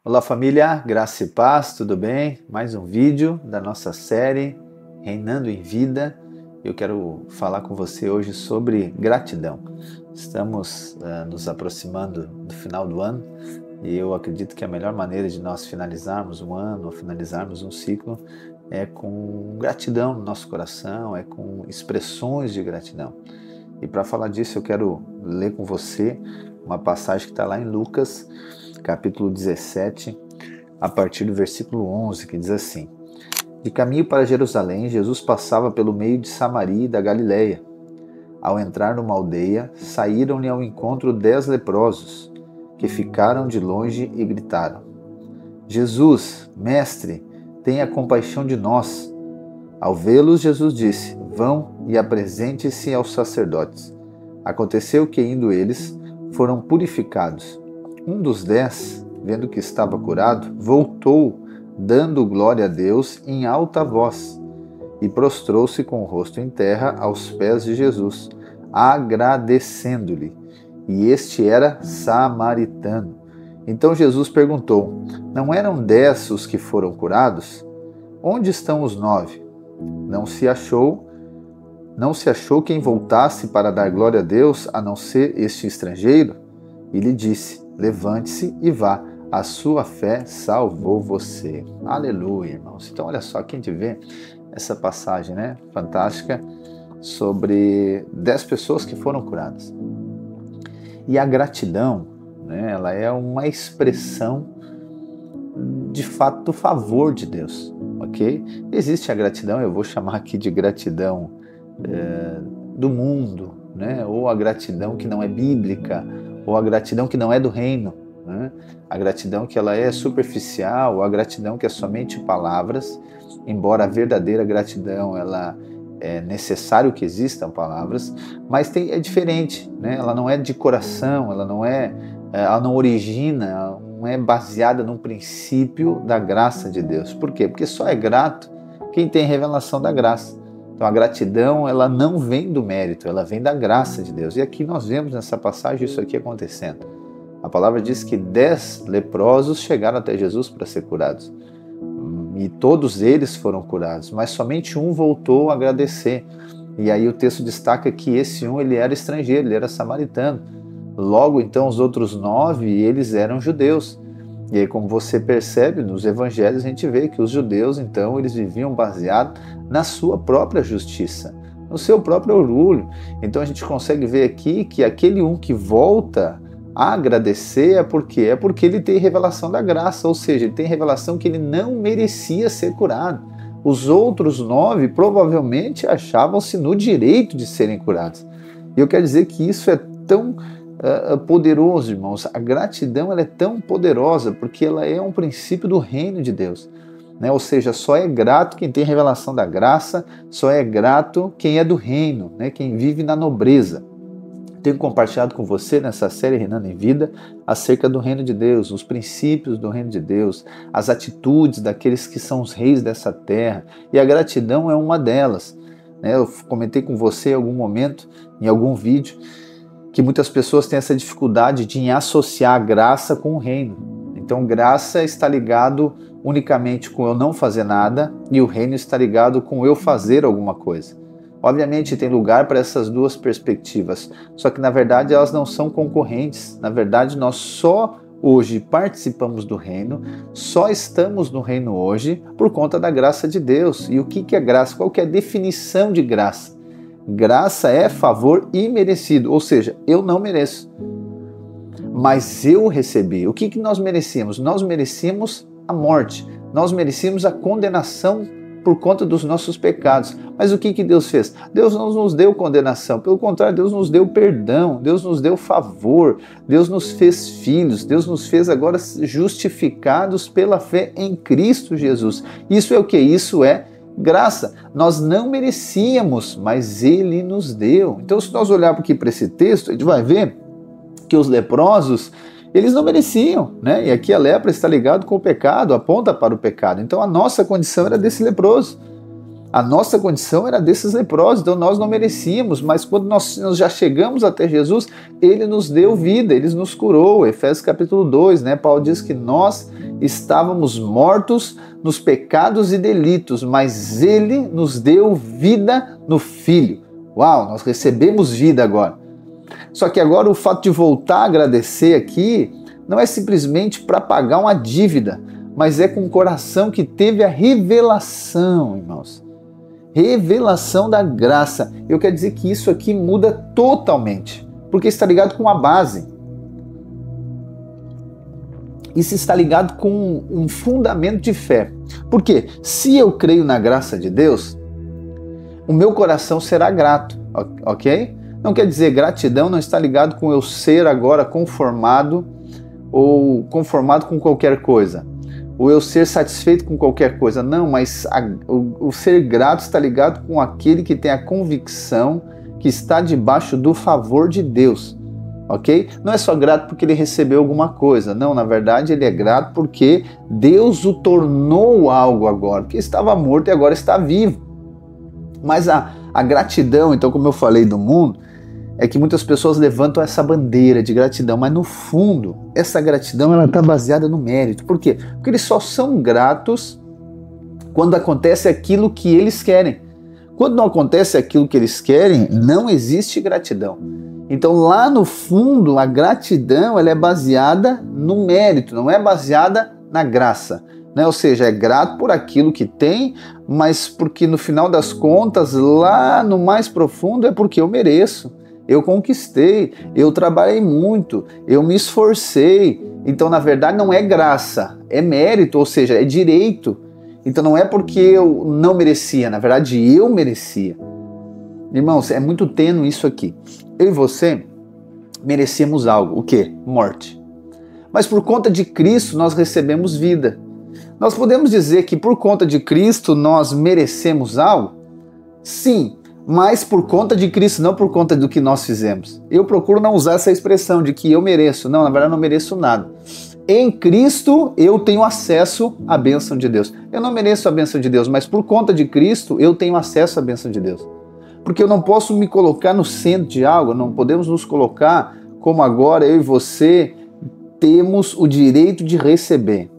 Olá família, graça e paz, tudo bem? Mais um vídeo da nossa série Reinando em Vida. Eu quero falar com você hoje sobre gratidão. Estamos nos aproximando do final do ano e eu acredito que a melhor maneira de nós finalizarmos um ano, ou finalizarmos um ciclo, é com gratidão no nosso coração, é com expressões de gratidão. E para falar disso eu quero ler com você uma passagem que está lá em Lucas, capítulo 17, a partir do versículo 11, que diz assim: De caminho para Jerusalém, Jesus passava pelo meio de Samaria e da Galileia. Ao entrar numa aldeia, saíram-lhe ao encontro 10 leprosos, que ficaram de longe e gritaram: Jesus, mestre, tenha compaixão de nós. Ao vê-los, Jesus disse: Vão e apresente-se aos sacerdotes. Aconteceu que, indo eles, foram purificados. Um dos 10, vendo que estava curado, voltou, dando glória a Deus em alta voz, e prostrou-se com o rosto em terra aos pés de Jesus, agradecendo-lhe. E este era samaritano. Então Jesus perguntou: Não eram 10 os que foram curados? Onde estão os 9? Não se achou quem voltasse para dar glória a Deus, a não ser este estrangeiro? E lhe disse: Levante-se e vá, a sua fé salvou você. Aleluia, irmãos. Então olha só, quem te vê essa passagem, né, fantástica, sobre 10 pessoas que foram curadas. E a gratidão, né, ela é uma expressão de fato do favor de Deus, ok? Existe a gratidão, eu vou chamar aqui de gratidão do mundo, né, ou a gratidão que não é bíblica, ou a gratidão que não é do reino, né? A gratidão que ela é superficial, ou a gratidão que é somente palavras, embora a verdadeira gratidão ela é necessário que existam palavras, mas é diferente, né? Ela não é de coração, ela não origina, ela não é baseada num princípio da graça de Deus. Por quê? Porque só é grato quem tem revelação da graça. Então a gratidão ela não vem do mérito, ela vem da graça de Deus. E aqui nós vemos nessa passagem isso aqui acontecendo. A palavra diz que 10 leprosos chegaram até Jesus para ser curados. E todos eles foram curados, mas somente um voltou a agradecer. E aí o texto destaca que esse um ele era estrangeiro, ele era samaritano. Logo então os outros 9 eles eram judeus. E aí, como você percebe nos evangelhos, a gente vê que os judeus, então, eles viviam baseado na sua própria justiça, no seu próprio orgulho. Então a gente consegue ver aqui que aquele um que volta a agradecer é porque ele tem revelação da graça, ou seja, ele tem revelação que ele não merecia ser curado. Os outros 9 provavelmente achavam-se no direito de serem curados. E eu quero dizer que isso é tão poderoso, irmãos. A gratidão ela é tão poderosa porque ela é um princípio do reino de Deus, né? Ou seja, só é grato quem tem revelação da graça, só é grato quem é do reino, né? Quem vive na nobreza. Tenho compartilhado com você nessa série Reinando em Vida acerca do reino de Deus, os princípios do reino de Deus, as atitudes daqueles que são os reis dessa terra, e a gratidão é uma delas, né? Eu comentei com você em algum momento, em algum vídeo, que muitas pessoas têm essa dificuldade de associar a graça com o reino. Então, graça está ligado unicamente com eu não fazer nada e o reino está ligado com eu fazer alguma coisa. Obviamente, tem lugar para essas duas perspectivas, só que, na verdade, elas não são concorrentes. Na verdade, nós só hoje participamos do reino, só estamos no reino hoje por conta da graça de Deus. E o que é graça? Qual que é a definição de graça? Graça é favor imerecido, ou seja, eu não mereço, mas eu recebi. O que nós merecíamos? Nós merecíamos a morte, nós merecíamos a condenação por conta dos nossos pecados. Mas o que Deus fez? Deus não nos deu condenação, pelo contrário, Deus nos deu perdão, Deus nos deu favor, Deus nos fez filhos, Deus nos fez agora justificados pela fé em Cristo Jesus. Isso é o que? Isso é graça. Nós não merecíamos, mas Ele nos deu. Então, se nós olharmos aqui para esse texto, a gente vai ver que os leprosos, eles não mereciam, né? E aqui a lepra está ligado com o pecado, aponta para o pecado. Então, a nossa condição era desse leproso. A nossa condição era desses leprosos, então nós não merecíamos, mas quando nós já chegamos até Jesus, Ele nos deu vida, Ele nos curou. Efésios capítulo 2, né? Paulo diz que nós estávamos mortos nos pecados e delitos, mas Ele nos deu vida no Filho. Uau, nós recebemos vida agora. Só que agora o fato de voltar a agradecer aqui não é simplesmente para pagar uma dívida, mas é com o coração que teve a revelação, irmãos. Revelação da graça. Eu quero dizer que isso aqui muda totalmente, porque está ligado com a base. Isso está ligado com um fundamento de fé. Por quê? Se eu creio na graça de Deus, o meu coração será grato, ok? Não quer dizer, gratidão não está ligado com eu ser agora conformado ou conformado com qualquer coisa, ou eu ser satisfeito com qualquer coisa. Não, mas o ser grato está ligado com aquele que tem a convicção que está debaixo do favor de Deus, ok? Não é só grato porque ele recebeu alguma coisa, não, na verdade ele é grato porque Deus o tornou algo agora, porque estava morto e agora está vivo. Mas a gratidão, então, como eu falei do mundo, é que muitas pessoas levantam essa bandeira de gratidão, mas no fundo, essa gratidão ela está baseada no mérito. Por quê? Porque eles só são gratos quando acontece aquilo que eles querem. Quando não acontece aquilo que eles querem, não existe gratidão. Então lá no fundo, a gratidão ela é baseada no mérito, não é baseada na graça. Né? Ou seja, é grato por aquilo que tem, mas porque no final das contas, lá no mais profundo, é porque eu mereço. Eu conquistei, eu trabalhei muito, eu me esforcei. Então, na verdade, não é graça, é mérito, ou seja, é direito. Então, não é porque eu não merecia, na verdade, eu merecia. Irmãos, é muito tênue isso aqui. Eu e você merecíamos algo. O quê? Morte. Mas por conta de Cristo, nós recebemos vida. Nós podemos dizer que por conta de Cristo, nós merecemos algo? Sim. Mas por conta de Cristo, não por conta do que nós fizemos. Eu procuro não usar essa expressão de que eu mereço. Não, na verdade eu não mereço nada. Em Cristo eu tenho acesso à bênção de Deus. Eu não mereço a bênção de Deus, mas por conta de Cristo eu tenho acesso à bênção de Deus. Porque eu não posso me colocar no centro de algo, não podemos nos colocar como agora eu e você temos o direito de receber.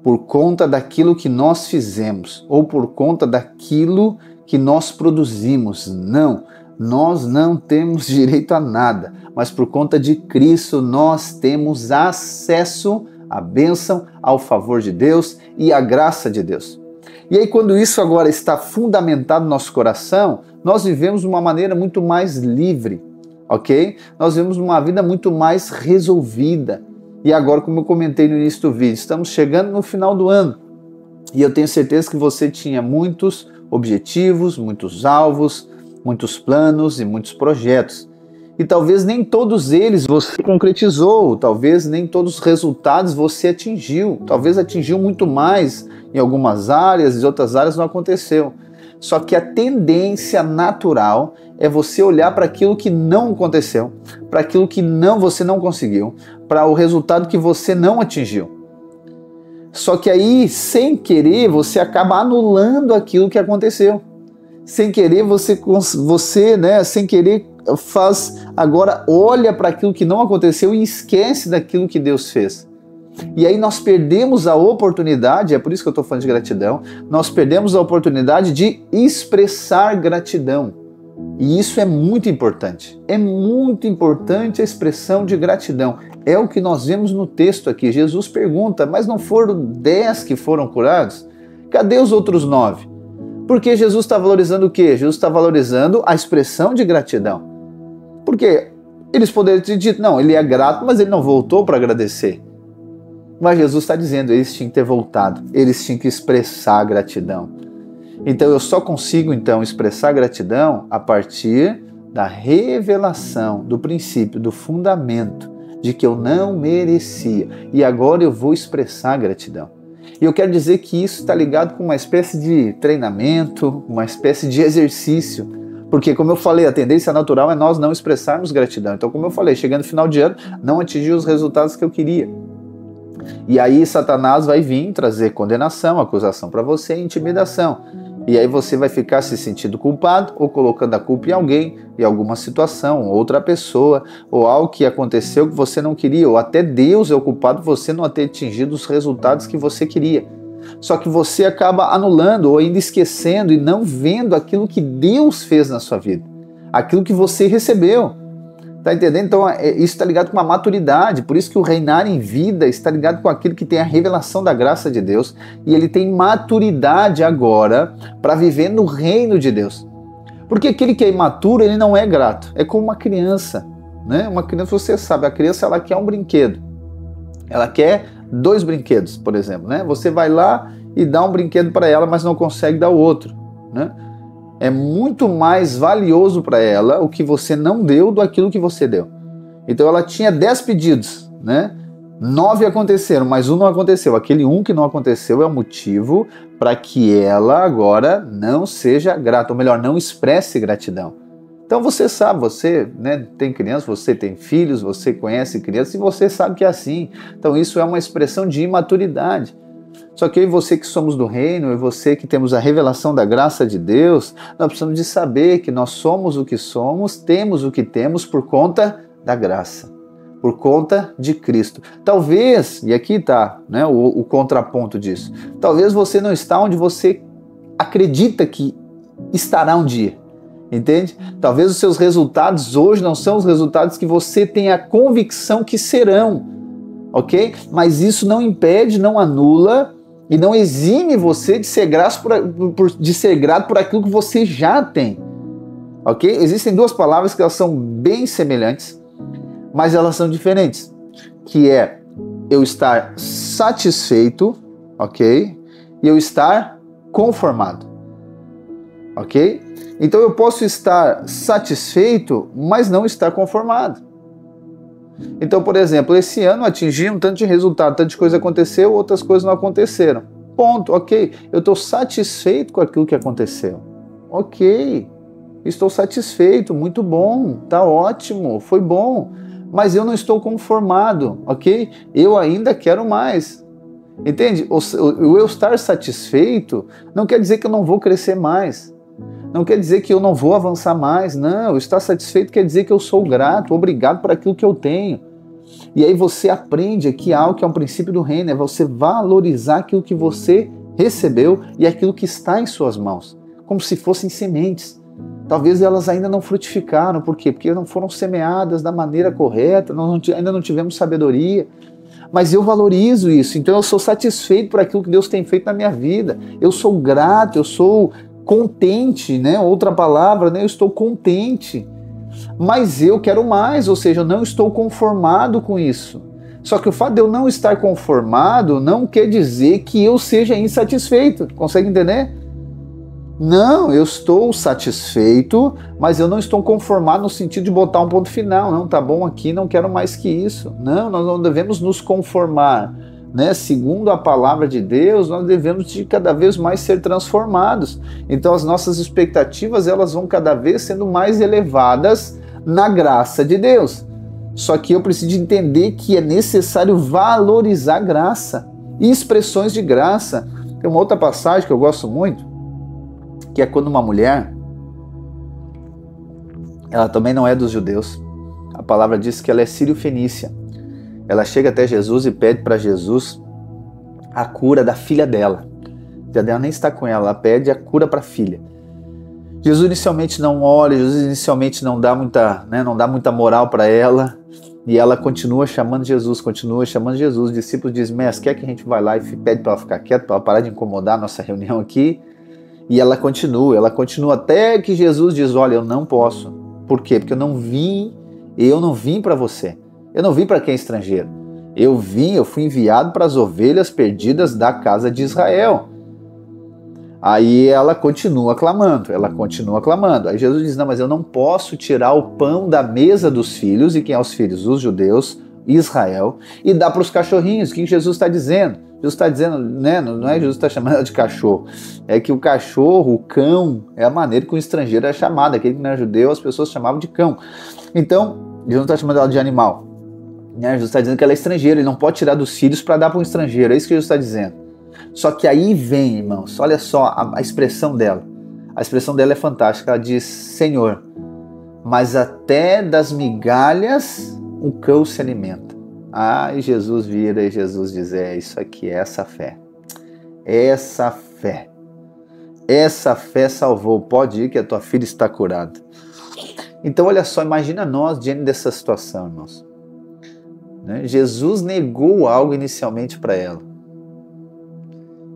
Por conta daquilo que nós fizemos, ou por conta daquilo que nós produzimos. Não, nós não temos direito a nada, mas por conta de Cristo nós temos acesso à bênção, ao favor de Deus e à graça de Deus. E aí quando isso agora está fundamentado no nosso coração, nós vivemos de uma maneira muito mais livre, ok? Nós vivemos uma vida muito mais resolvida. E agora, como eu comentei no início do vídeo, estamos chegando no final do ano e eu tenho certeza que você tinha muitos objetivos, muitos alvos, muitos planos e muitos projetos. E talvez nem todos eles você concretizou, talvez nem todos os resultados você atingiu, talvez atingiu muito mais em algumas áreas e outras áreas não aconteceu. Só que a tendência natural é você olhar para aquilo que não aconteceu, para aquilo que você não conseguiu, para o resultado que você não atingiu. Só que aí, sem querer, você acaba anulando aquilo que aconteceu. Sem querer, sem querer, agora olha para aquilo que não aconteceu e esquece daquilo que Deus fez. E aí nós perdemos a oportunidade, é por isso que eu estou falando de gratidão, nós perdemos a oportunidade de expressar gratidão. E isso é muito importante. É muito importante a expressão de gratidão. É o que nós vemos no texto aqui. Jesus pergunta, mas não foram 10 que foram curados? Cadê os outros 9? Porque Jesus está valorizando o quê? Jesus está valorizando a expressão de gratidão. Porque eles poderiam ter dito, não, ele é grato, mas ele não voltou para agradecer. Mas Jesus está dizendo, eles tinham que ter voltado, eles tinham que expressar gratidão. Então eu só consigo expressar gratidão a partir da revelação, do princípio, do fundamento de que eu não merecia. E agora eu vou expressar gratidão. E eu quero dizer que isso está ligado com uma espécie de treinamento, uma espécie de exercício. Porque, como eu falei, a tendência natural é nós não expressarmos gratidão. Então, como eu falei, chegando no final de ano, não atingi os resultados que eu queria. E aí Satanás vai vir trazer condenação, acusação para você e intimidação. E aí você vai ficar se sentindo culpado ou colocando a culpa em alguém, em alguma situação, outra pessoa, ou algo que aconteceu que você não queria, ou até Deus é o culpado por você não ter atingido os resultados que você queria. Só que você acaba anulando ou ainda esquecendo e não vendo aquilo que Deus fez na sua vida, aquilo que você recebeu. Tá entendendo? Então isso está ligado com uma maturidade, por isso que o reinar em vida está ligado com aquilo que tem a revelação da graça de Deus e ele tem maturidade agora para viver no reino de Deus. Porque aquele que é imaturo, ele não é grato, é como uma criança, né? Uma criança, você sabe, a criança ela quer um brinquedo, ela quer 2 brinquedos, por exemplo, né? Você vai lá e dá um brinquedo para ela, mas não consegue dar o outro, né? É muito mais valioso para ela o que você não deu do aquilo que você deu. Então ela tinha 10 pedidos, né? 9 aconteceram, mas 1 não aconteceu. Aquele 1 que não aconteceu é o motivo para que ela agora não seja grata, ou melhor, não expresse gratidão. Então você sabe, você, né, tem criança, você tem filhos, você conhece crianças e você sabe que é assim. Então isso é uma expressão de imaturidade. Só que eu e você que somos do reino, eu e você que temos a revelação da graça de Deus, nós precisamos de saber que nós somos o que somos, temos o que temos por conta da graça, por conta de Cristo. Talvez, e aqui está, né, o contraponto disso, talvez você não está onde você acredita que estará um dia, entende? Talvez os seus resultados hoje não são os resultados que você tem a convicção que serão, ok? Mas isso não impede, não anula e não exime você de ser grato por aquilo que você já tem, ok? Existem 2 palavras que elas são bem semelhantes, mas elas são diferentes, que é eu estar satisfeito, ok? E eu estar conformado, ok? Então eu posso estar satisfeito, mas não estar conformado. Então, por exemplo, esse ano atingi um tanto de resultado, tanto de coisa aconteceu, outras coisas não aconteceram. Ponto, ok. Eu estou satisfeito com aquilo que aconteceu. Ok, estou satisfeito, muito bom, tá ótimo, foi bom. Mas eu não estou conformado, ok? Eu ainda quero mais. Entende? O eu estar satisfeito não quer dizer que eu não vou crescer mais. Não quer dizer que eu não vou avançar mais, não. Estar satisfeito quer dizer que eu sou grato, obrigado por aquilo que eu tenho. E aí você aprende aqui algo que é um princípio do reino, é você valorizar aquilo que você recebeu e aquilo que está em suas mãos, como se fossem sementes. Talvez elas ainda não frutificaram, por quê? Porque não foram semeadas da maneira correta, ainda não tivemos sabedoria. Mas eu valorizo isso, então eu sou satisfeito por aquilo que Deus tem feito na minha vida. Eu sou grato, eu sou contente, né? Outra palavra, né? Eu estou contente, mas eu quero mais, ou seja, eu não estou conformado com isso. Só que o fato de eu não estar conformado não quer dizer que eu seja insatisfeito, consegue entender? Não, eu estou satisfeito, mas eu não estou conformado no sentido de botar um ponto final, não, tá bom aqui, não quero mais que isso. Não, nós não devemos nos conformar, né? Segundo a palavra de Deus, nós devemos de cada vez mais ser transformados. Então as nossas expectativas elas vão cada vez sendo mais elevadas na graça de Deus. Só que eu preciso de entender que é necessário valorizar graça e expressões de graça. Tem uma outra passagem que eu gosto muito, que é quando uma mulher, ela também não é dos judeus, a palavra diz que ela é sírio-fenícia. Ela chega até Jesus e pede para Jesus a cura da filha dela. A filha dela nem está com ela, ela pede a cura para a filha. Jesus inicialmente não olha, Jesus inicialmente não dá muita moral para ela, e ela continua chamando Jesus, Os discípulos dizem, mestre, quer que a gente vá lá e pede para ela ficar quieta, para ela parar de incomodar a nossa reunião aqui? E ela continua até que Jesus diz, olha, eu não posso. Por quê? Porque eu não vim para você. Eu não vim para quem é estrangeiro. Eu fui enviado para as ovelhas perdidas da casa de Israel. Aí ela continua clamando. Aí Jesus diz, não, mas eu não posso tirar o pão da mesa dos filhos. E quem é os filhos? Os judeus, Israel, e dar para os cachorrinhos. O que Jesus está dizendo? Jesus está dizendo, né, não é Jesus está chamando ela de cachorro, é que o cachorro, o cão, é a maneira que um estrangeiro é chamado. Aquele que não é judeu, as pessoas chamavam de cão. Então, Jesus não está chamando ela de animal. Jesus está dizendo que ela é estrangeira, ele não pode tirar dos filhos para dar para um estrangeiro, é isso que Jesus está dizendo. Só que aí vem, irmãos, olha só a expressão dela. A expressão dela é fantástica. Ela diz: Senhor, mas até das migalhas o cão se alimenta. E Jesus vira e Jesus diz: isso aqui, essa fé. Essa fé. Essa fé salvou. Pode ir que a tua filha está curada. Então olha só, imagina nós diante dessa situação, irmãos. Jesus negou algo inicialmente para ela.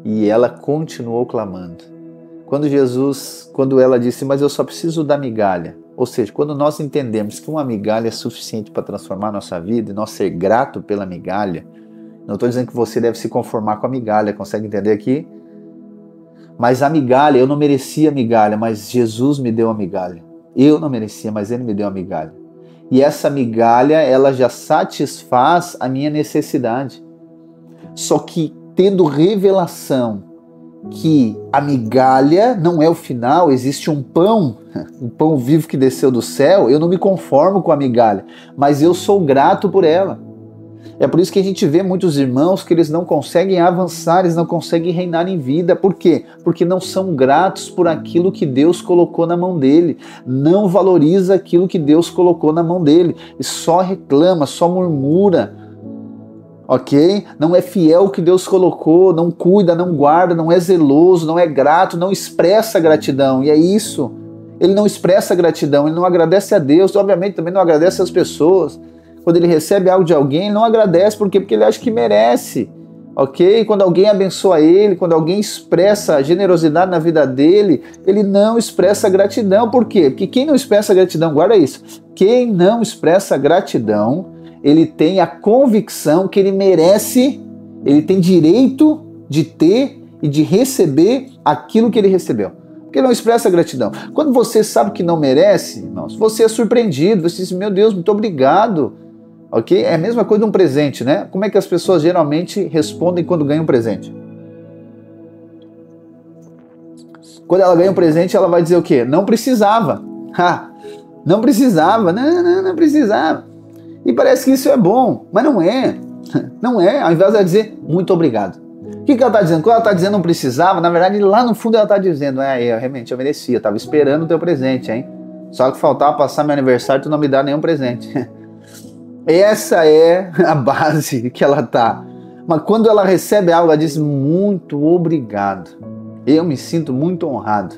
E ela continuou clamando. Quando ela disse: mas eu só preciso da migalha. Ou seja, quando nós entendemos que uma migalha é suficiente para transformar a nossa vida e nós ser grato pela migalha, não estou dizendo que você deve se conformar com a migalha, consegue entender aqui? Mas a migalha, eu não merecia a migalha, mas Jesus me deu a migalha. Eu não merecia, mas Ele me deu a migalha. E essa migalha, ela já satisfaz a minha necessidade. Só que tendo revelação que a migalha não é o final, existe um pão vivo que desceu do céu, eu não me conformo com a migalha, mas eu sou grato por ela. É por isso que a gente vê muitos irmãos que eles não conseguem avançar, eles não conseguem reinar em vida. Por quê? Porque não são gratos por aquilo que Deus colocou na mão dele, não valoriza aquilo que Deus colocou na mão dele, e só reclama, só murmura. Ok? Não é fiel ao que Deus colocou, não cuida, não guarda, não é zeloso, não é grato, não expressa gratidão. E é isso. Ele não expressa gratidão, ele não agradece a Deus, obviamente também não agradece às pessoas. Quando ele recebe algo de alguém, ele não agradece. Por quê? Porque ele acha que merece. Ok? Quando alguém abençoa ele, quando alguém expressa generosidade na vida dele, ele não expressa gratidão. Por quê? Porque quem não expressa gratidão, guarda isso, quem não expressa gratidão, ele tem a convicção que ele merece, ele tem direito de ter e de receber aquilo que ele recebeu. Porque ele não expressa gratidão. Quando você sabe que não merece, irmãos, você é surpreendido, você diz: meu Deus, muito obrigado. Ok? É a mesma coisa de um presente, né? Como é que as pessoas geralmente respondem quando ganham um presente? Quando ela ganha um presente, ela vai dizer o quê? Não precisava. Não precisava. Não precisava. E parece que isso é bom, mas não é. Não é. Ao invés de ela dizer muito obrigado. O que ela está dizendo? Quando ela está dizendo não precisava, na verdade lá no fundo ela está dizendo: realmente eu merecia, eu estava esperando o teu presente, hein? Só que faltava passar meu aniversário e tu não me dá nenhum presente. Essa é a base que ela está. Mas quando ela recebe algo, ela diz: muito obrigado. Eu me sinto muito honrado.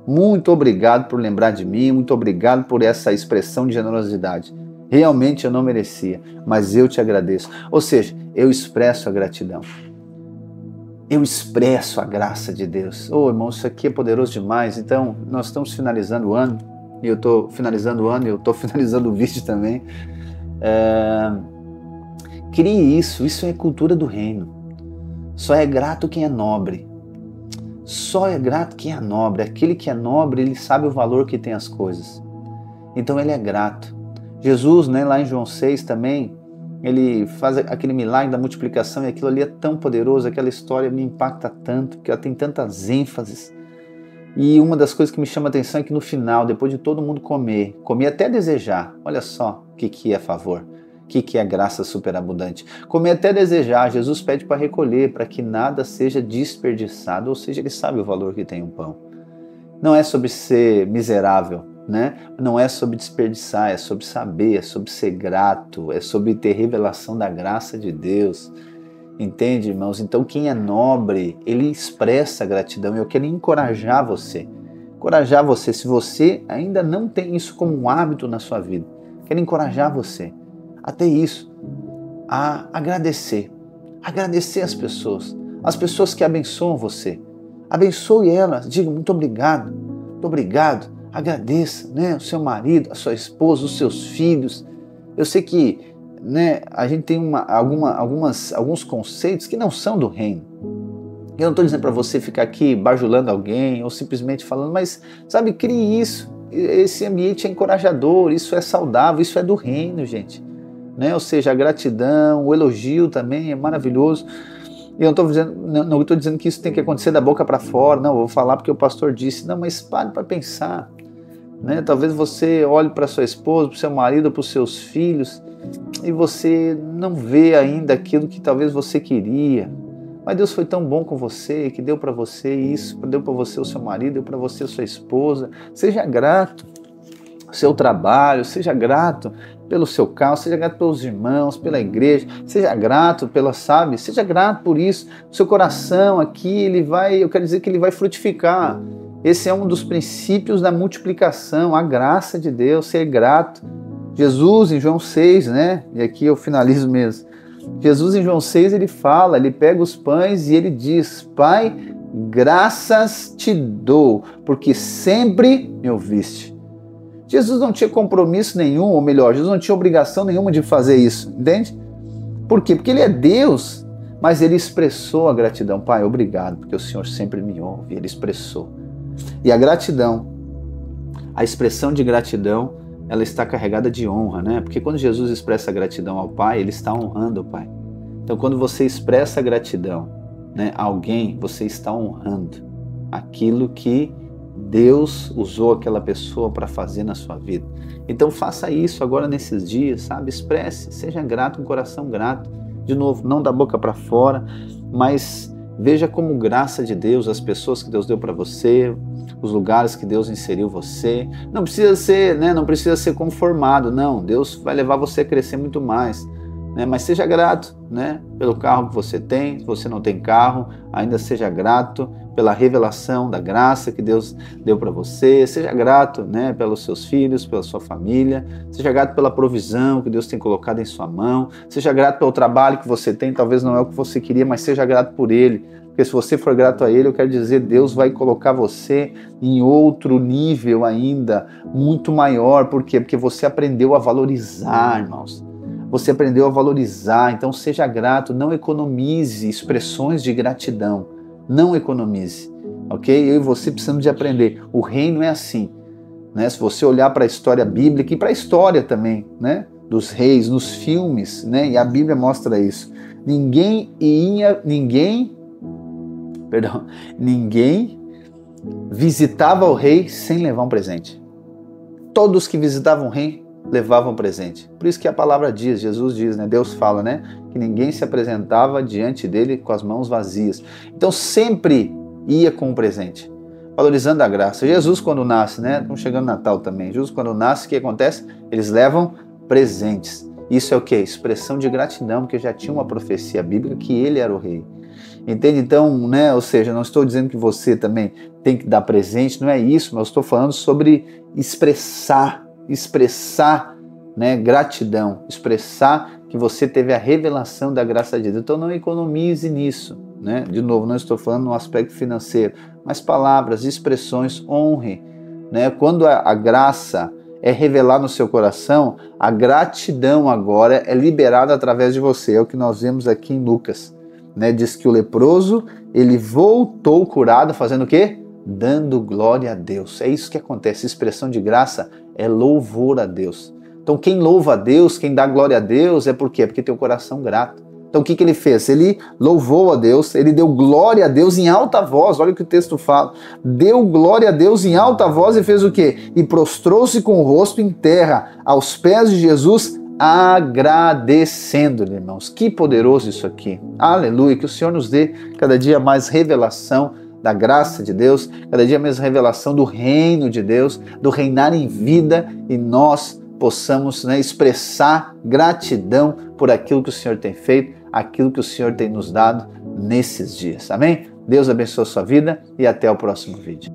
Muito obrigado por lembrar de mim, muito obrigado por essa expressão de generosidade. Realmente eu não merecia, mas eu te agradeço. Ou seja, eu expresso a gratidão. Eu expresso a graça de Deus. Irmão, isso aqui é poderoso demais. Então, nós estamos finalizando o ano, e eu estou finalizando o ano, e eu estou finalizando o vídeo também. Crie isso é cultura do reino. Só é grato quem é nobre. Só é grato quem é nobre. Aquele que é nobre, ele sabe o valor que tem as coisas. Então ele é grato. Jesus, lá em João 6 também, ele faz aquele milagre da multiplicação, e aquilo ali é tão poderoso, aquela história me impacta tanto, porque ela tem tantas ênfases. E uma das coisas que me chama a atenção é que no final, depois de todo mundo comer até desejar, olha só o que é favor, o que é graça superabundante. Comer até desejar, Jesus pede para recolher, para que nada seja desperdiçado, ou seja, ele sabe o valor que tem um pão. Não é sobre ser miserável, não é sobre desperdiçar, é sobre saber, é sobre ser grato, é sobre ter revelação da graça de Deus. Entende, irmãos? Então quem é nobre, ele expressa gratidão. Eu quero encorajar você, se você ainda não tem isso como um hábito na sua vida, quero encorajar você a ter isso, a agradecer as pessoas que abençoam você. Abençoe elas, diga muito obrigado, agradeça, o seu marido, a sua esposa, os seus filhos. Eu sei que a gente tem alguns conceitos que não são do reino. Eu não estou dizendo para você ficar aqui bajulando alguém ou simplesmente falando, mas, sabe, crie isso. Esse ambiente é encorajador, isso é saudável, isso é do reino, gente. Ou seja, a gratidão, o elogio também é maravilhoso. Eu não estou dizendo que isso tem que acontecer da boca para fora, não, eu vou falar porque o pastor disse, não, mas pare para pensar. Talvez você olhe para sua esposa, para o seu marido, para os seus filhos, e você não vê ainda aquilo que talvez você queria. Mas Deus foi tão bom com você, que deu para você isso, deu para você o seu marido, deu para você a sua esposa. Seja grato. Seu trabalho, seja grato pelo seu carro, seja grato pelos irmãos, pela igreja, seja grato seja grato por isso. O seu coração aqui, eu quero dizer que ele vai frutificar. Esse é um dos princípios da multiplicação, a graça de Deus, ser grato. Jesus em João 6, né? E aqui eu finalizo mesmo. Jesus em João 6, ele pega os pães e ele diz: Pai, graças te dou, porque sempre me ouviste. Jesus não tinha compromisso nenhum, ou melhor, Jesus não tinha obrigação nenhuma de fazer isso, entende? Por quê? Porque ele é Deus, mas ele expressou a gratidão. Pai, obrigado, porque o Senhor sempre me ouve. Ele expressou. E a gratidão, a expressão de gratidão, ela está carregada de honra, né? Porque quando Jesus expressa gratidão ao Pai, ele está honrando o Pai. Então, quando você expressa gratidão, né, a alguém, você está honrando aquilo que Deus usou aquela pessoa para fazer na sua vida. Então faça isso agora nesses dias, sabe? Expresse, seja grato, um coração grato. De novo, não da boca para fora, mas veja como graça de Deus, as pessoas que Deus deu para você, os lugares que Deus inseriu você. Não precisa ser, né? Não precisa ser conformado, não. Deus vai levar você a crescer muito mais. Né? Mas seja grato, né? Pelo carro que você tem. Se você não tem carro, ainda seja grato pela revelação da graça que Deus deu para você. Seja grato, né? Pelos seus filhos, pela sua família. Seja grato pela provisão que Deus tem colocado em sua mão. Seja grato pelo trabalho que você tem. Talvez não é o que você queria, mas seja grato por ele. Porque se você for grato a ele, eu quero dizer, Deus vai colocar você em outro nível ainda, muito maior. Por quê? Porque você aprendeu a valorizar, irmãos. Você aprendeu a valorizar, então seja grato, não economize expressões de gratidão, não economize, ok? Eu e você precisamos de aprender, o reino é assim, né? Se você olhar para a história bíblica e para a história também, né? Dos reis, nos filmes, né? E a Bíblia mostra isso, ninguém visitava o rei sem levar um presente, todos que visitavam o rei levavam presente. Por isso que a palavra diz, Jesus diz, né? Deus fala, né? Que ninguém se apresentava diante dele com as mãos vazias. Então sempre ia com um presente, valorizando a graça. Jesus quando nasce, né? Estamos chegando no Natal também. Jesus quando nasce, o que acontece? Eles levam presentes. Isso é o quê? Expressão de gratidão, porque já tinha uma profecia bíblica que ele era o rei. Entende? Então, né? Ou seja, não estou dizendo que você também tem que dar presente, não é isso, mas eu estou falando sobre expressar, né, gratidão, expressar que você teve a revelação da graça de Deus. Então não economize nisso, né? De novo, não estou falando no aspecto financeiro, mas palavras, expressões, honre, né? Quando a graça é revelada no seu coração, a gratidão agora é liberada através de você. É o que nós vemos aqui em Lucas, né? Diz que o leproso, ele voltou curado, fazendo o quê? Dando glória a Deus. É isso que acontece. Expressão de graça é louvor a Deus. Então quem louva a Deus, quem dá glória a Deus, é por quê? Porque tem o coração grato. Então o que ele fez? Ele louvou a Deus, ele deu glória a Deus em alta voz. Olha o que o texto fala. Deu glória a Deus em alta voz e fez o quê? E prostrou-se com o rosto em terra, aos pés de Jesus, agradecendo-lhe, irmãos. Que poderoso isso aqui. Aleluia. Que o Senhor nos dê cada dia mais revelação da graça de Deus, cada dia mais revelação do reino de Deus, do reinar em vida, e nós possamos, né, expressar gratidão por aquilo que o Senhor tem feito, aquilo que o Senhor tem nos dado nesses dias. Amém? Deus abençoe a sua vida e até o próximo vídeo.